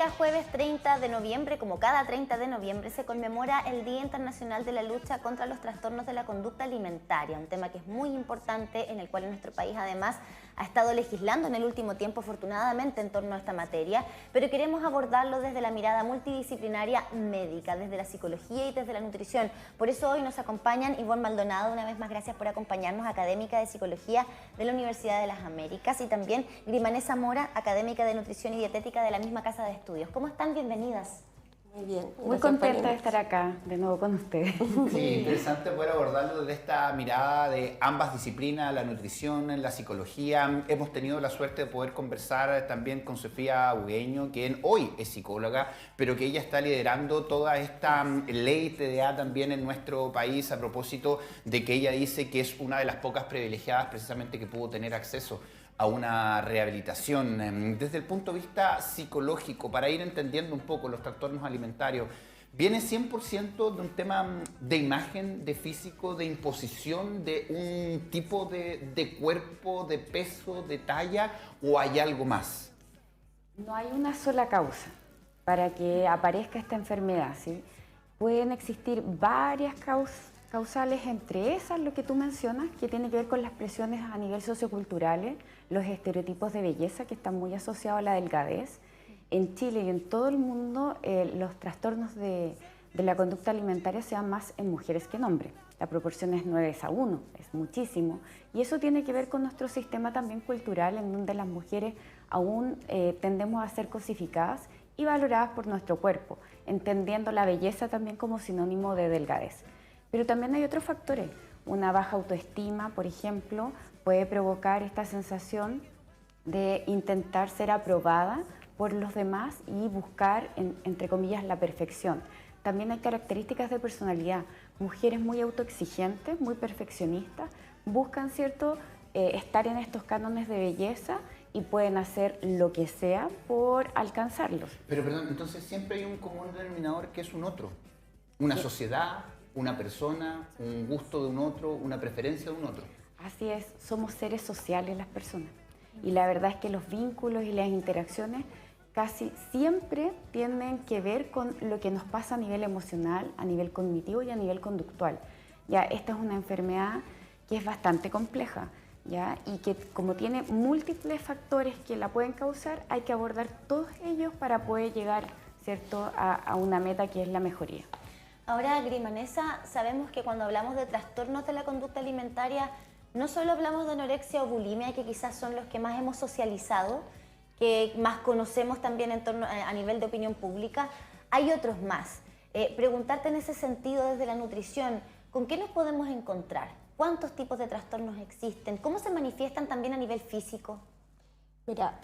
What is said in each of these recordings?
Jueves 30 de noviembre, como cada 30 de noviembre, se conmemora el Día Internacional de la Lucha contra los Trastornos de la Conducta Alimentaria, un tema que es muy importante, en el cual nuestro país además ha estado legislando en el último tiempo, afortunadamente, en torno a esta materia, pero queremos abordarlo desde la mirada multidisciplinaria médica, desde la psicología y desde la nutrición. Por eso hoy nos acompañan Ivonne Maldonado, una vez más gracias por acompañarnos, académica de Psicología de la Universidad de las Américas, y también Grimanés Zamora, académica de Nutrición y Dietética de la misma Casa de Estudios. ¿Cómo están? Bienvenidas. Muy bien. Muy contenta de estar acá de nuevo con ustedes. Sí, interesante poder abordarlo desde esta mirada de ambas disciplinas, la nutrición, la psicología. Hemos tenido la suerte de poder conversar también con Sofía Ugueño, quien hoy es psicóloga, pero que ella está liderando toda esta ley TDA también en nuestro país, a propósito de que ella dice que es una de las pocas privilegiadas precisamente que pudo tener acceso a una rehabilitación. Desde el punto de vista psicológico, para ir entendiendo un poco los trastornos alimentarios, ¿viene 100% de un tema de imagen, de físico, de imposición, de un tipo de cuerpo, de peso, de talla, o hay algo más? No hay una sola causa para que aparezca esta enfermedad, ¿sí? Pueden existir varias causales, entre esas lo que tú mencionas, que tiene que ver con las presiones a nivel socioculturales, los estereotipos de belleza que están muy asociados a la delgadez. En Chile y en todo el mundo los trastornos de la conducta alimentaria se dan más en mujeres que en hombres. La proporción es 9:1, es muchísimo. Y eso tiene que ver con nuestro sistema también cultural, en donde las mujeres aún tendemos a ser cosificadas y valoradas por nuestro cuerpo, entendiendo la belleza también como sinónimo de delgadez. Pero también hay otros factores. Una baja autoestima, por ejemplo, puede provocar esta sensación de intentar ser aprobada por los demás y buscar, entre comillas, la perfección. También hay características de personalidad. Mujeres muy autoexigentes, muy perfeccionistas, buscan, ¿cierto?, estar en estos cánones de belleza y pueden hacer lo que sea por alcanzarlos. Pero perdón, entonces siempre hay un común denominador que es un otro, una sociedad, una persona, un gusto de un otro, una preferencia de un otro. Así es, somos seres sociales las personas. Y la verdad es que los vínculos y las interacciones casi siempre tienen que ver con lo que nos pasa a nivel emocional, a nivel cognitivo y a nivel conductual. Ya, esta es una enfermedad que es bastante compleja, ¿ya? Y que como tiene múltiples factores que la pueden causar, hay que abordar todos ellos para poder llegar, ¿cierto?, a una meta que es la mejoría. Ahora, Grimanesa, sabemos que cuando hablamos de trastornos de la conducta alimentaria, no solo hablamos de anorexia o bulimia, que quizás son los que más hemos socializado, que más conocemos también en torno, a nivel de opinión pública, hay otros más. Preguntarte en ese sentido desde la nutrición, ¿con qué nos podemos encontrar? ¿Cuántos tipos de trastornos existen? ¿Cómo se manifiestan también a nivel físico? Mira,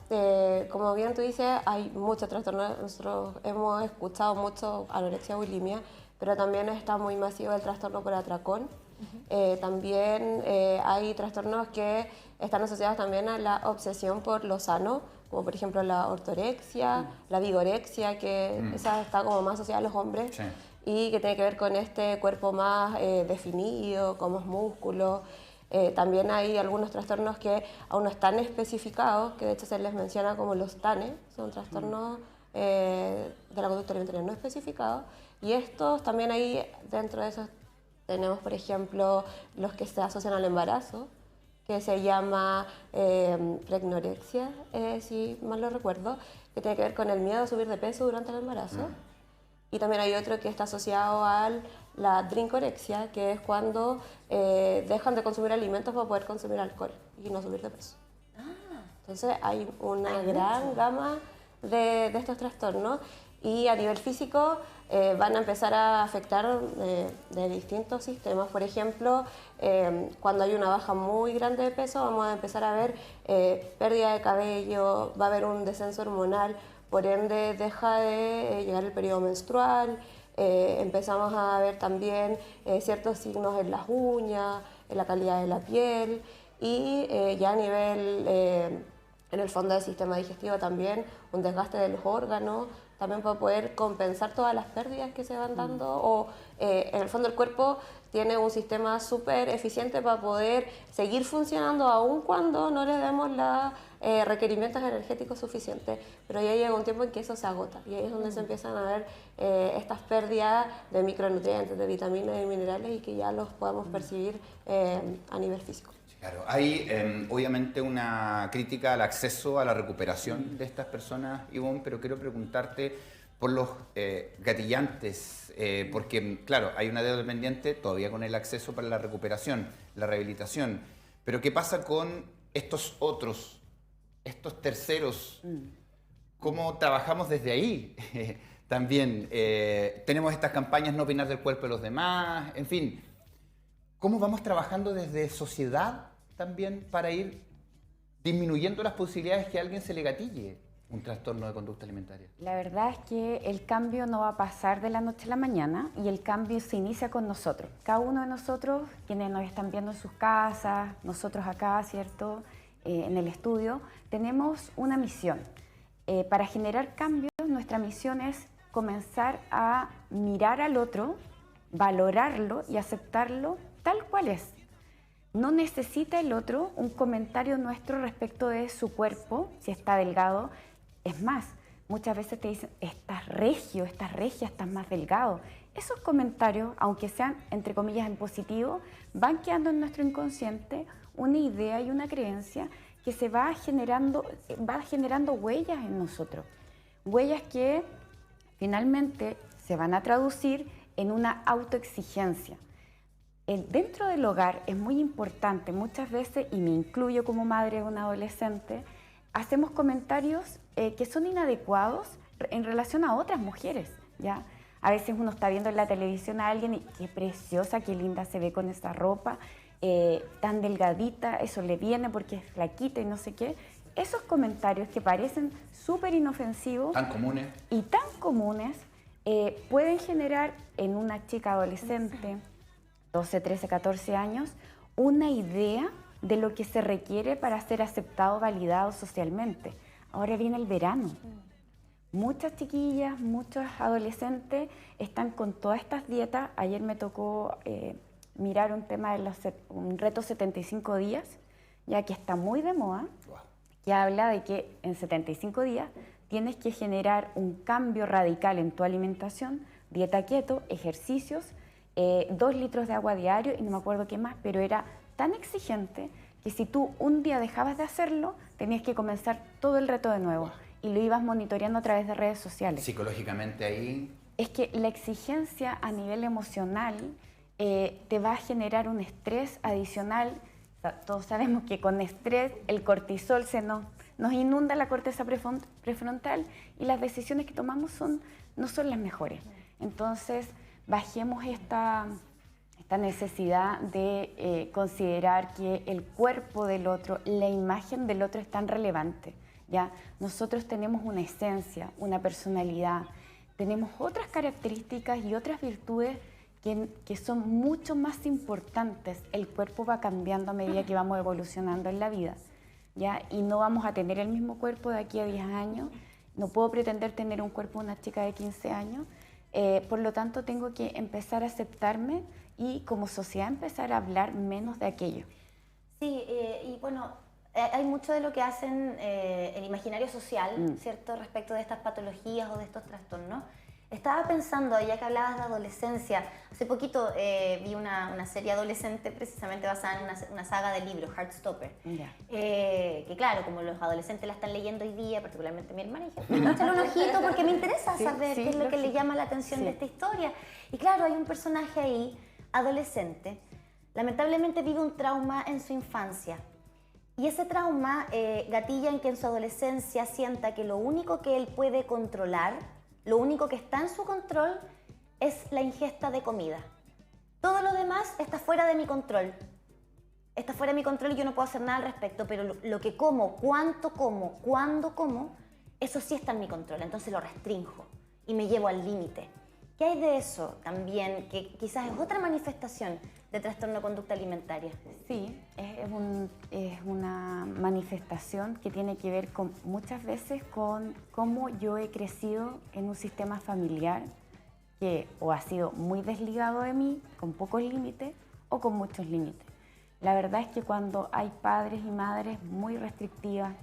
como bien tú dices, hay muchos trastornos. Nosotros hemos escuchado mucho anorexia, bulimia, pero también está muy masivo el trastorno por atracón. También hay trastornos que están asociados también a la obsesión por lo sano, como por ejemplo la ortorexia, la vigorexia, que esa está como más asociada a los hombres, sí, y que tiene que ver con este cuerpo más definido, con más músculo. También hay algunos trastornos que aún no están especificados, que de hecho se les menciona como los TANE, son trastornos de la conducta alimentaria no especificados, y estos también hay dentro de esos tenemos, por ejemplo, los que se asocian al embarazo, que se llama pregnorexia, si mal lo recuerdo, que tiene que ver con el miedo a subir de peso durante el embarazo. Y también hay otro que está asociado a la drinkorexia, que es cuando dejan de consumir alimentos para poder consumir alcohol y no subir de peso. Entonces hay una gran gama de estos trastornos, y a nivel físico van a empezar a afectar de distintos sistemas. Por ejemplo, cuando hay una baja muy grande de peso, vamos a empezar a ver pérdida de cabello, va a haber un descenso hormonal, por ende deja de llegar el periodo menstrual, empezamos a ver también ciertos signos en las uñas, en la calidad de la piel, y ya a nivel en el fondo del sistema digestivo también, un desgaste de los órganos, también para poder compensar todas las pérdidas que se van dando, o en el fondo el cuerpo tiene un sistema súper eficiente para poder seguir funcionando aun cuando no le demos los requerimientos energéticos suficientes, pero ya llega un tiempo en que eso se agota y ahí es donde se empiezan a ver estas pérdidas de micronutrientes, de vitaminas y minerales y que ya los podamos percibir a nivel físico. Claro, hay obviamente una crítica al acceso a la recuperación de estas personas, Ivonne, pero quiero preguntarte por los gatillantes, porque claro, hay una deuda pendiente todavía con el acceso para la recuperación, la rehabilitación, pero ¿qué pasa con estos otros, estos terceros? ¿Cómo trabajamos desde ahí? También tenemos estas campañas no opinar del cuerpo de los demás, en fin. ¿Cómo vamos trabajando desde sociedad también para ir disminuyendo las posibilidades que a alguien se le gatille un trastorno de conducta alimentaria? La verdad es que el cambio no va a pasar de la noche a la mañana y el cambio se inicia con nosotros. Cada uno de nosotros, quienes nos están viendo en sus casas, nosotros acá, ¿cierto?, en el estudio, tenemos una misión. Para generar cambios, nuestra misión es comenzar a mirar al otro, valorarlo y aceptarlo tal cual es. No necesita el otro un comentario nuestro respecto de su cuerpo, si está delgado. Es más, muchas veces te dicen, estás regio, estás regia, estás más delgado. Esos comentarios, aunque sean, entre comillas, en positivo, van quedando en nuestro inconsciente una idea y una creencia que se va generando huellas en nosotros. Huellas que finalmente se van a traducir en una autoexigencia. Dentro del hogar es muy importante, muchas veces, y me incluyo como madre de un adolescente, hacemos comentarios que son inadecuados en relación a otras mujeres, ¿ya? A veces uno está viendo en la televisión a alguien y qué preciosa, qué linda se ve con esa ropa, tan delgadita, eso le viene porque es flaquita y no sé qué. Esos comentarios que parecen súper inofensivos Tan comunes. y tan comunes pueden generar en una chica adolescente, 12, 13, 14 años, una idea de lo que se requiere para ser aceptado, validado socialmente. Ahora viene el verano. Muchas chiquillas, muchos adolescentes están con todas estas dietas. Ayer me tocó mirar un tema de un reto 75 días, ya que está muy de moda, que habla de que en 75 días tienes que generar un cambio radical en tu alimentación, dieta keto, ejercicios, 2 litros de agua diario y no me acuerdo qué más, pero era tan exigente que si tú un día dejabas de hacerlo, tenías que comenzar todo el reto de nuevo y lo ibas monitoreando a través de redes sociales. Psicológicamente ahí... Es que la exigencia a nivel emocional te va a generar un estrés adicional. O sea, todos sabemos que con estrés el cortisol nos inunda la corteza prefrontal y las decisiones que tomamos no son las mejores. Entonces, bajemos esta necesidad de considerar que el cuerpo del otro, la imagen del otro es tan relevante, ¿ya? Nosotros tenemos una esencia, una personalidad, tenemos otras características y otras virtudes que son mucho más importantes. El cuerpo va cambiando a medida que vamos evolucionando en la vida, ¿ya? Y no vamos a tener el mismo cuerpo de aquí a 10 años. No puedo pretender tener un cuerpo de una chica de 15 años. Por lo tanto, tengo que empezar a aceptarme y como sociedad empezar a hablar menos de aquello. Sí, y bueno, hay mucho de lo que hacen el imaginario social, ¿cierto?, respecto de estas patologías o de estos trastornos. Estaba pensando, ya que hablabas de adolescencia, hace poquito vi una serie adolescente precisamente basada en una saga de libros, Heartstopper, que claro, como los adolescentes la están leyendo hoy día, particularmente mi hermana, dije, échale un ojito porque me interesa saber qué es lo que le llama la atención de esta historia. Y claro, hay un personaje ahí, adolescente, lamentablemente vive un trauma en su infancia. Y ese trauma gatilla en que en su adolescencia sienta que lo único que él puede controlar, lo único que está en su control es la ingesta de comida. Todo lo demás está fuera de mi control. Está fuera de mi control y yo no puedo hacer nada al respecto, pero lo que como, cuánto como, cuándo como, eso sí está en mi control. Entonces lo restrinjo y me llevo al límite. ¿Qué hay de eso también, que quizás es otra manifestación de trastorno de conducta alimentaria? Sí, es una manifestación que tiene que ver con, muchas veces con cómo yo he crecido en un sistema familiar que o ha sido muy desligado de mí, con pocos límites o con muchos límites. La verdad es que cuando hay padres y madres muy restrictivas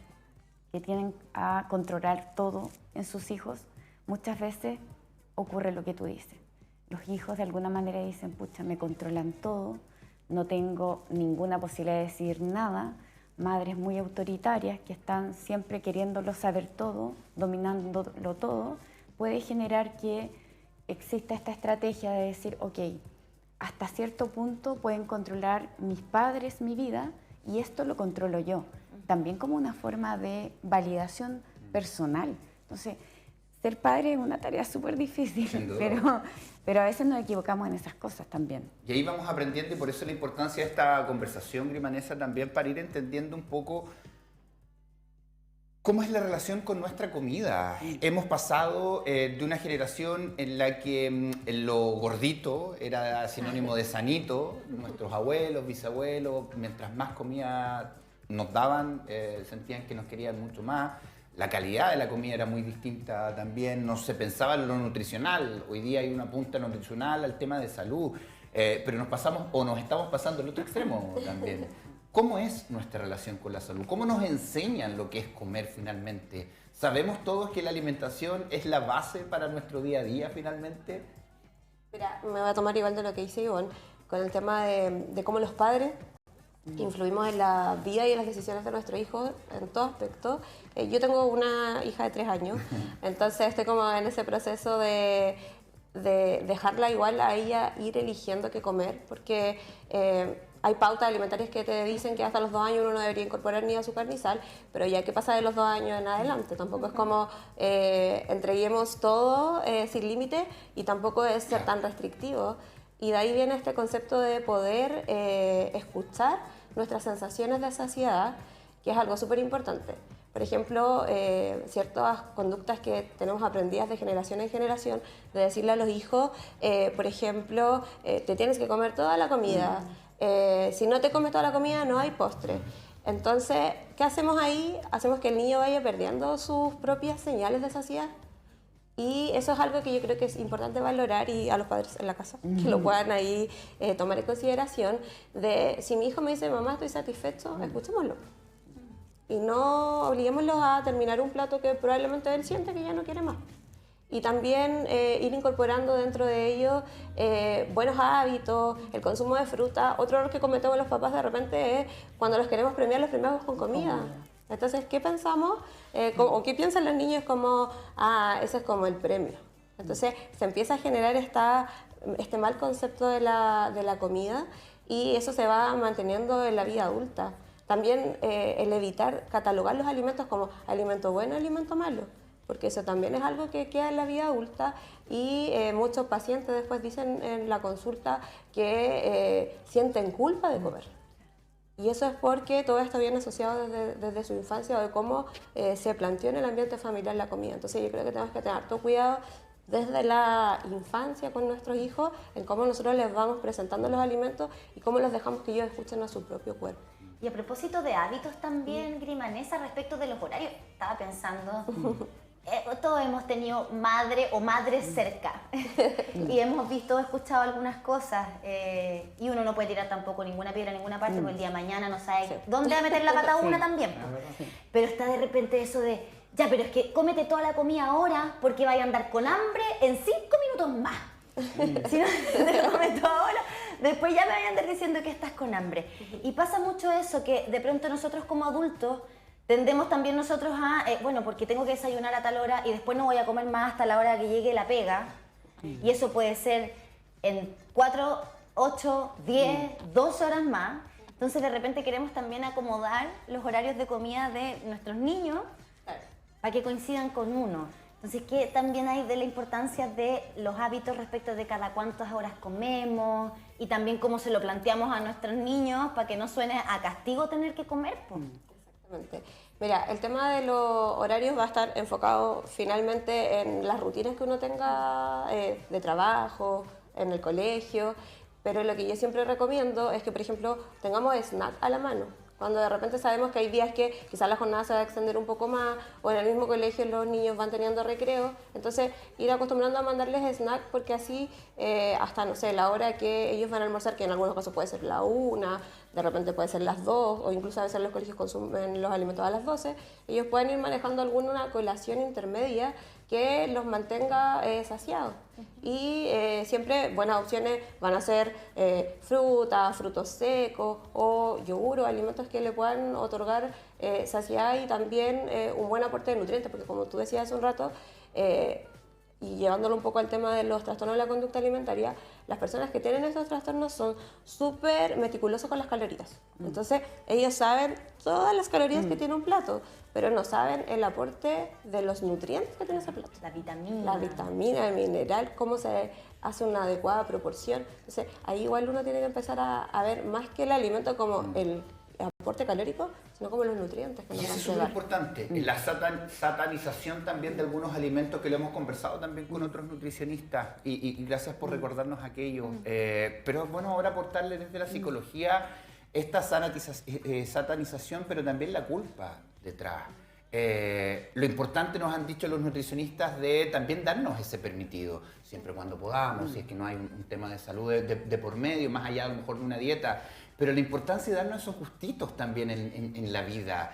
que tienen a controlar todo en sus hijos, muchas veces ocurre lo que tú dices. Los hijos de alguna manera dicen, pucha, me controlan todo, no tengo ninguna posibilidad de decir nada. Madres muy autoritarias que están siempre queriéndolo saber todo, dominándolo todo, puede generar que exista esta estrategia de decir, ok, hasta cierto punto pueden controlar mis padres mi vida y esto lo controlo yo. También como una forma de validación personal. Entonces, ser padre es una tarea súper difícil, pero a veces nos equivocamos en esas cosas también. Y ahí vamos aprendiendo y por eso la importancia de esta conversación, Grimanesa, también para ir entendiendo un poco cómo es la relación con nuestra comida. Hemos pasado de una generación en la que lo gordito era sinónimo de sanito. Nuestros abuelos, bisabuelos, mientras más comida nos daban, sentían que nos querían mucho más. La calidad de la comida era muy distinta también, no se pensaba en lo nutricional. Hoy día hay una punta nutricional al tema de salud, pero nos pasamos o nos estamos pasando al otro extremo también. ¿Cómo es nuestra relación con la salud? ¿Cómo nos enseñan lo que es comer finalmente? ¿Sabemos todos que la alimentación es la base para nuestro día a día finalmente? Mira, me voy a tomar igual de lo que dice Ivonne, con el tema de cómo los padres influimos en la vida y en las decisiones de nuestros hijos en todo aspecto. Yo tengo una hija de 3 años, entonces estoy como en ese proceso de dejarla igual a ella ir eligiendo qué comer, porque hay pautas alimentarias que te dicen que hasta los 2 años uno no debería incorporar ni azúcar ni sal, pero ya que pasa de los 2 años en adelante, tampoco es como entreguemos todo sin límite y tampoco es ser tan restrictivo. Y de ahí viene este concepto de poder escuchar nuestras sensaciones de saciedad, que es algo súper importante. Por ejemplo, ciertas conductas que tenemos aprendidas de generación en generación, de decirle a los hijos, por ejemplo, te tienes que comer toda la comida, si no te comes toda la comida no hay postre. Entonces, ¿qué hacemos ahí? Hacemos que el niño vaya perdiendo sus propias señales de saciedad. Y eso es algo que yo creo que es importante valorar y a los padres en la casa, que lo puedan ahí tomar en consideración, de si mi hijo me dice, mamá, estoy satisfecho, escuchémoslo. Y no obliguémoslos a terminar un plato que probablemente él siente que ya no quiere más. Y también ir incorporando dentro de ellos buenos hábitos, el consumo de fruta. Otro error que cometemos los papás de repente es cuando los queremos premiar, los premiamos con comida. Entonces, ¿qué pensamos? ¿O qué piensan los niños como, ese es como el premio? Entonces, se empieza a generar este mal concepto de la comida y eso se va manteniendo en la vida adulta. También el evitar catalogar los alimentos como alimento bueno y alimento malo, porque eso también es algo que queda en la vida adulta y muchos pacientes después dicen en la consulta que sienten culpa de comer. Y eso es porque todo esto viene asociado desde su infancia o de cómo se planteó en el ambiente familiar la comida. Entonces yo creo que tenemos que tener harto cuidado desde la infancia con nuestros hijos en cómo nosotros les vamos presentando los alimentos y cómo los dejamos que ellos escuchen a su propio cuerpo. Y a propósito de hábitos también, Grimanesa, respecto de los horarios, estaba pensando, todos hemos tenido madre o madres cerca y hemos visto o escuchado algunas cosas y uno no puede tirar tampoco ninguna piedra en ninguna parte porque el día de mañana no sabe dónde va a meter la pata una también. Pero está de repente eso de, ya, pero es que cómete toda la comida ahora porque vaya a andar con hambre en 5 minutos más. Si no te lo comes ahora, después ya me vayan a andar diciendo que estás con hambre. Y pasa mucho eso, que de pronto nosotros como adultos tendemos también nosotros a, bueno, porque tengo que desayunar a tal hora y después no voy a comer más hasta la hora que llegue la pega. Y eso puede ser en 4, 8, 10, 12 horas más. Entonces de repente queremos también acomodar los horarios de comida de nuestros niños para que coincidan con uno. Entonces, ¿qué también hay de la importancia de los hábitos respecto de cada cuántas horas comemos y también cómo se lo planteamos a nuestros niños para que no suene a castigo tener que comer? Mira, el tema de los horarios va a estar enfocado finalmente en las rutinas que uno tenga de trabajo, en el colegio, pero lo que yo siempre recomiendo es que, por ejemplo, tengamos snack a la mano. Cuando de repente sabemos que hay días que quizás la jornada se va a extender un poco más, o en el mismo colegio los niños van teniendo recreo, entonces ir acostumbrando a mandarles snack, porque así hasta, no sé, la hora que ellos van a almorzar, que en algunos casos puede ser la 1, de repente puede ser las 2, o incluso a veces los colegios consumen los alimentos a las 12, ellos pueden ir manejando alguna colación intermedia que los mantenga saciados. Y siempre buenas opciones van a ser frutas, frutos secos o yogur o alimentos que le puedan otorgar saciedad y también un buen aporte de nutrientes, porque como tú decías hace un rato, y llevándolo un poco al tema de los trastornos de la conducta alimentaria, las personas que tienen estos trastornos son súper meticulosos con las calorías. Entonces, ellos saben todas las calorías que tiene un plato, pero no saben el aporte de los nutrientes que tiene ese plato. La vitamina. La vitamina, el mineral, cómo se hace una adecuada proporción. Entonces, ahí igual uno tiene que empezar a ver más que el alimento como el aporte calórico, sino como los nutrientes que nos Y van eso a es muy dar. importante, la satanización también de algunos alimentos que lo hemos conversado también con otros nutricionistas y gracias por recordarnos aquello. Pero es bueno ahora aportarle desde la psicología esta satanización, pero también la culpa detrás. Lo importante nos han dicho los nutricionistas de también darnos ese permitido, siempre cuando podamos, si es que no hay un tema de salud de por medio, más allá a lo mejor de una dieta. Pero la importancia de darnos esos gustitos también en la vida.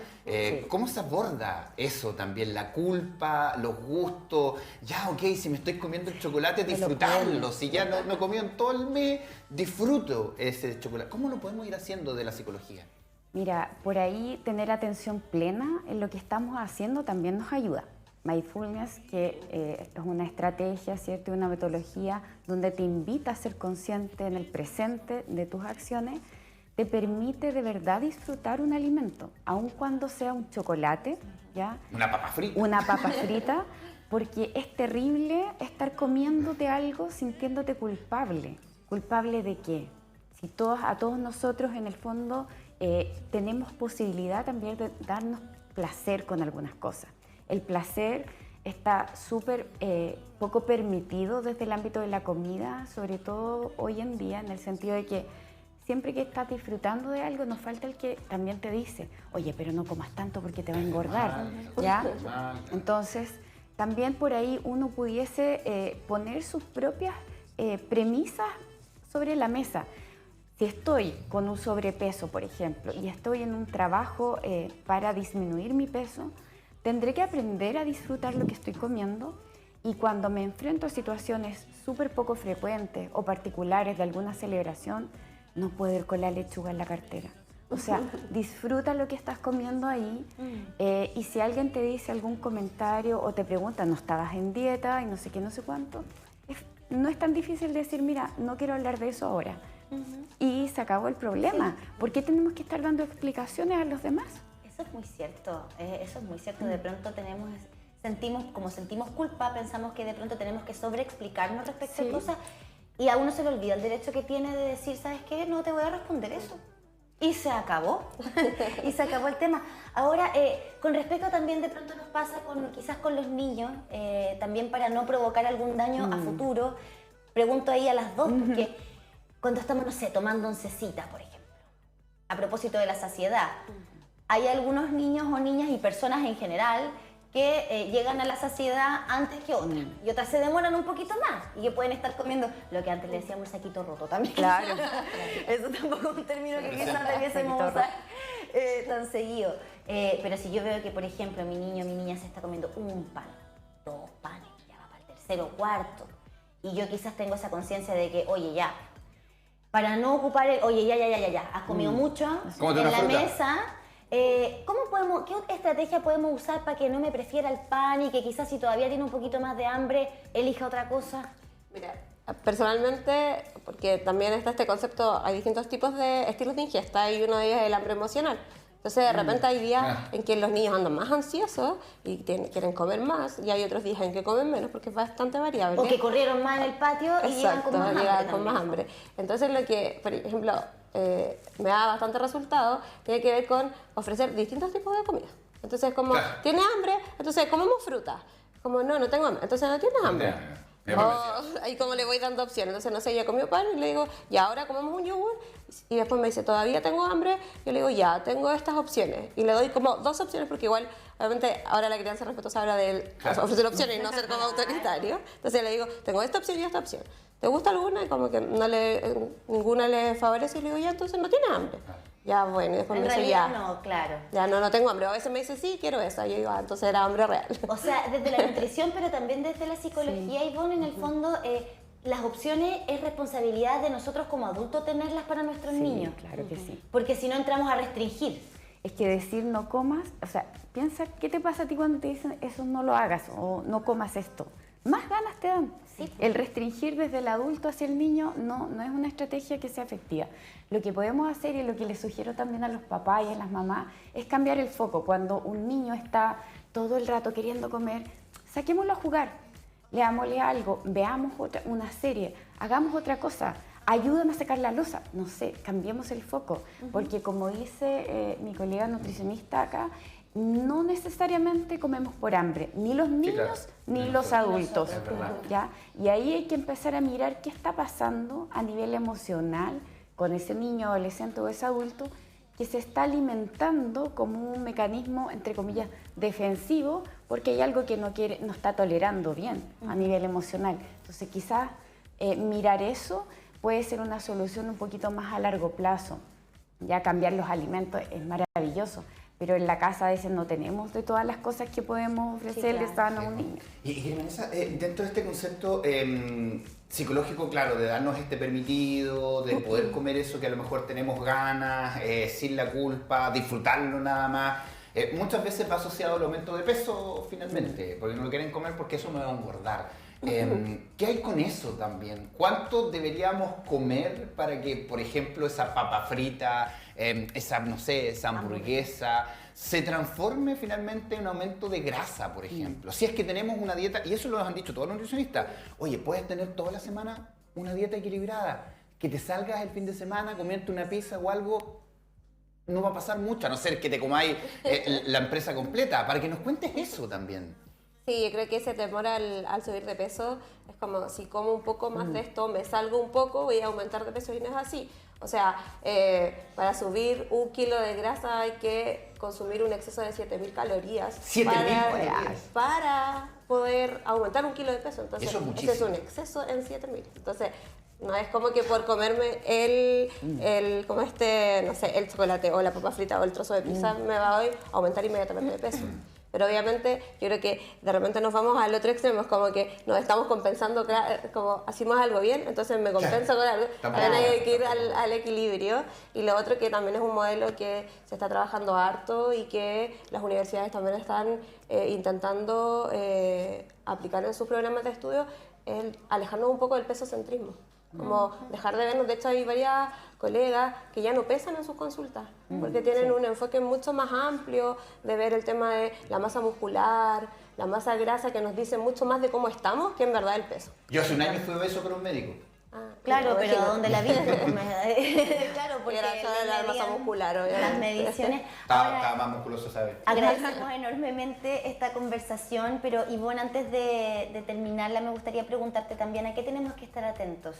¿Cómo se aborda eso también? La culpa, los gustos. Ya, ok, si me estoy comiendo el chocolate, disfrutarlo. Si ya no he comido en todo el mes, disfruto ese chocolate. ¿Cómo lo podemos ir haciendo de la psicología? Mira, por ahí tener atención plena en lo que estamos haciendo también nos ayuda. Mindfulness, que es una estrategia, ¿cierto? Una metodología donde te invita a ser consciente en el presente de tus acciones, te permite de verdad disfrutar un alimento, aun cuando sea un chocolate, ¿ya? Una papa frita. Una papa frita, porque es terrible estar comiéndote algo sintiéndote culpable. ¿Culpable de qué? Si a todos nosotros en el fondo tenemos posibilidad también de darnos placer con algunas cosas. El placer está súper poco permitido desde el ámbito de la comida, sobre todo hoy en día, en el sentido de que siempre que estás disfrutando de algo, nos falta el que también te dice, oye, pero no comas tanto porque te va a engordar, ¿ya? Entonces, también por ahí uno pudiese poner sus propias premisas sobre la mesa. Si estoy con un sobrepeso, por ejemplo, y estoy en un trabajo para disminuir mi peso, tendré que aprender a disfrutar lo que estoy comiendo, y cuando me enfrento a situaciones súper poco frecuentes o particulares de alguna celebración, no puedo ir con la lechuga en la cartera. O sea, disfruta lo que estás comiendo ahí y si alguien te dice algún comentario o te pregunta, no estabas en dieta y no sé qué, no sé cuánto, no es tan difícil decir, mira, no quiero hablar de eso ahora. Y se acabó el problema. ¿Por qué tenemos que estar dando explicaciones a los demás? Eso es muy cierto, eso es muy cierto. De pronto sentimos culpa, pensamos que de pronto tenemos que sobreexplicarnos respecto a cosas. Y a uno se le olvida el derecho que tiene de decir, ¿sabes qué? No te voy a responder eso. Y se acabó. Y se acabó el tema. Ahora, con respecto también de pronto nos pasa quizás con los niños, también para no provocar algún daño a futuro, pregunto ahí a las dos, porque cuando estamos, no sé, tomando oncecitas, por ejemplo, a propósito de la saciedad, hay algunos niños o niñas y personas en general que llegan a la saciedad antes que otras, y otras se demoran un poquito más y que pueden estar comiendo lo que antes le decíamos el saquito roto también. Claro. Eso tampoco es un término que quizás debiésemos usar tan seguido. Pero si yo veo que, por ejemplo, mi niño o mi niña se está comiendo un pan, 2 panes, ya va para el tercero o cuarto, y yo quizás tengo esa conciencia de que, oye, ya, para no ocupar oye, ya, has comido mucho en la mesa. ¿Qué estrategia podemos usar para que no me prefiera el pan y que quizás si todavía tiene un poquito más de hambre, elija otra cosa? Mira, personalmente, porque también está este concepto, hay distintos tipos de estilos de ingesta y uno de ellos es el hambre emocional. Entonces, de repente hay días en que los niños andan más ansiosos y quieren comer más, y hay otros días en que comen menos porque es bastante variable. O que corrieron más en el patio y llegan con más hambre. Entonces, lo que, por ejemplo, me da bastante resultado, tiene que ver con ofrecer distintos tipos de comida. Entonces, como, Claro. ¿tienes hambre? Entonces, comemos fruta. Como, no tengo hambre. Entonces, ¿no tienes hambre? Ahí como le voy dando opciones. Entonces, no sé, ya comió pan y le digo, ya, ahora comemos un yogur. Y después me dice, todavía tengo hambre. Yo le digo, ya, tengo estas opciones. Y le doy como 2 opciones porque igual, obviamente, ahora la crianza respetuosa habla de ofrecer opciones y no ser como autoritario. Entonces le digo, tengo esta opción y esta opción. ¿Te gusta alguna? Y como que ninguna le favorece. Y le digo, ya, entonces no tienes hambre. Ya, bueno, y después En me dice, realidad ya. no, claro. Ya, no tengo hambre. A veces me dice, sí, quiero esa. Y yo digo, entonces era hambre real. O sea, desde la nutrición, pero también desde la psicología, Ivonne, en el fondo, las opciones es responsabilidad de nosotros como adultos tenerlas para nuestros niños. Claro que sí. Porque si no entramos a restringir. Es que decir no comas, o sea, piensa qué te pasa a ti cuando te dicen eso no lo hagas o no comas esto. Más ganas te dan. Sí. El restringir desde el adulto hacia el niño no es una estrategia que sea efectiva. Lo que podemos hacer y lo que les sugiero también a los papás y a las mamás es cambiar el foco. Cuando un niño está todo el rato queriendo comer, saquémoslo a jugar, leámosle algo, veamos una serie, hagamos otra cosa. Ayúdame a sacar la loza, no sé, cambiemos el foco, porque como dice mi colega nutricionista acá, no necesariamente comemos por hambre, ni los niños ni los adultos, Es verdad. ¿ya? Y ahí hay que empezar a mirar qué está pasando a nivel emocional con ese niño, adolescente o ese adulto que se está alimentando como un mecanismo, entre comillas, defensivo, porque hay algo que no está tolerando bien a nivel emocional. Entonces quizás mirar eso puede ser una solución un poquito más a largo plazo. Ya cambiar los alimentos es maravilloso, pero en la casa a veces no tenemos de todas las cosas que podemos ofrecerle sano a un niño. Y Vanessa, dentro de este concepto psicológico, claro, de darnos este permitido, de poder comer eso que a lo mejor tenemos ganas, sin la culpa, disfrutarlo nada más, muchas veces va asociado al aumento de peso finalmente, porque no lo quieren comer porque eso me va a engordar. ¿Qué hay con eso también? ¿Cuánto deberíamos comer para que, por ejemplo, esa papa frita, esa, no sé, esa hamburguesa, se transforme finalmente en un aumento de grasa, por ejemplo? Si es que tenemos una dieta, y eso lo han dicho todos los nutricionistas, oye, puedes tener toda la semana una dieta equilibrada, que te salgas el fin de semana, comerte una pizza o algo, no va a pasar mucho, a no ser que te comáis la empresa completa, para que nos cuentes eso también. Sí, yo creo que ese temor al subir de peso es como si como un poco más de esto, me salgo un poco, voy a aumentar de peso y no es así. O sea, para subir 1 kilo de grasa hay que consumir un exceso de 7.000 calorías. 7.000 calorías. Para poder aumentar 1 kilo de peso. Entonces, Eso es ese muchísimo. es un exceso en 7.000. Entonces, no es como que por comerme como no sé, el chocolate o la papa frita o el trozo de pizza me va a aumentar inmediatamente de peso. Pero obviamente yo creo que de repente nos vamos al otro extremo, es como que nos estamos compensando, como hacemos algo bien, entonces me compenso con algo. También hay que ir al equilibrio. Y lo otro que también es un modelo que se está trabajando harto y que las universidades también están intentando aplicar en sus programas de estudio, es alejarnos un poco del pesocentrismo. Como dejar de vernos, de hecho hay varias colegas que ya no pesan en sus consultas, porque tienen un enfoque mucho más amplio de ver el tema de la masa muscular, la masa grasa, que nos dice mucho más de cómo estamos que en verdad el peso. Yo hace un año fui obeso con un médico. Claro, pero imagínate. ¿dónde la viste? Claro, porque Era solo la masa medían muscular, las obviamente. mediciones. Estaba más musculoso, ¿sabes? Agradecemos enormemente esta conversación, pero Ivonne, antes de terminarla, me gustaría preguntarte también a qué tenemos que estar atentos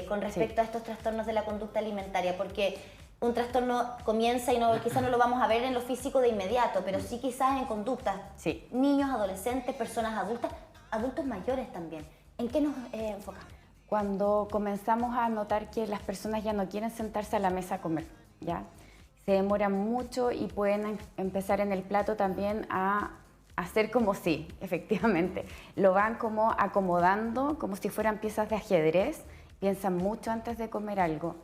con respecto a estos trastornos de la conducta alimentaria, porque un trastorno comienza y quizás no lo vamos a ver en lo físico de inmediato, pero sí quizás en conductas. Sí. Niños, adolescentes, personas adultas, adultos mayores también. ¿En qué nos enfocamos? Cuando comenzamos a notar que las personas ya no quieren sentarse a la mesa a comer, ¿ya? Se demoran mucho y pueden empezar en el plato también a hacer como sí, efectivamente. Lo van como acomodando, como si fueran piezas de ajedrez, piensan mucho antes de comer algo.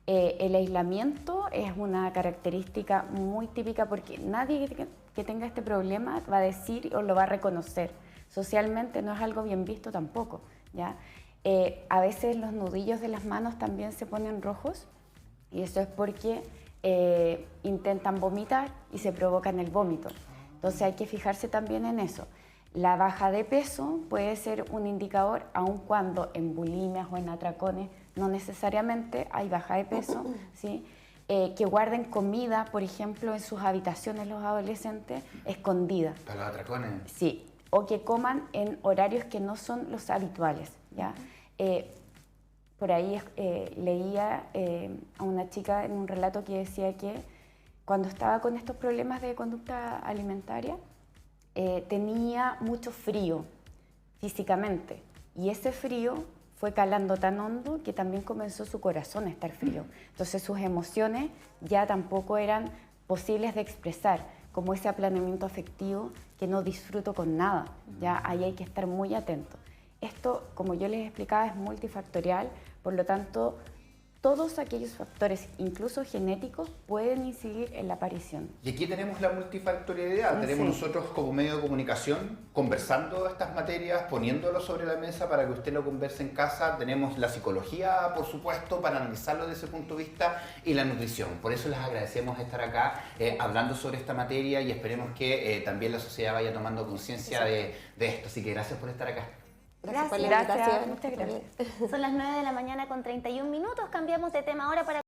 El aislamiento es una característica muy típica porque nadie que tenga este problema va a decir o lo va a reconocer. Socialmente no es algo bien visto tampoco, ¿ya? A veces los nudillos de las manos también se ponen rojos y eso es porque intentan vomitar y se provocan el vómito. Entonces hay que fijarse también en eso. La baja de peso puede ser un indicador, aun cuando en bulimias o en atracones no necesariamente hay baja de peso, ¿sí? Que guarden comida, por ejemplo, en sus habitaciones los adolescentes, escondida. Para los atracones. Sí, o que coman en horarios que no son los habituales, ¿ya? Por ahí leía a una chica en un relato que decía que cuando estaba con estos problemas de conducta alimentaria, tenía mucho frío físicamente, y ese frío fue calando tan hondo que también comenzó su corazón a estar frío. Entonces sus emociones ya tampoco eran posibles de expresar, como ese aplanamiento afectivo que no disfruto con nada. Ya ahí hay que estar muy atento. Esto, como yo les explicaba, es multifactorial, por lo tanto, todos aquellos factores, incluso genéticos, pueden incidir en la aparición. Y aquí tenemos la multifactorialidad. Sí. Tenemos nosotros como medio de comunicación conversando estas materias, poniéndolo sobre la mesa para que usted lo converse en casa. Tenemos la psicología, por supuesto, para analizarlo desde ese punto de vista, y la nutrición. Por eso les agradecemos estar acá hablando sobre esta materia, y esperemos que también la sociedad vaya tomando conciencia de esto. Así que gracias por estar acá. Gracias por la Gracias, invitación. muchas gracias. Son las 9 de la mañana con 31 minutos. Cambiamos de tema ahora para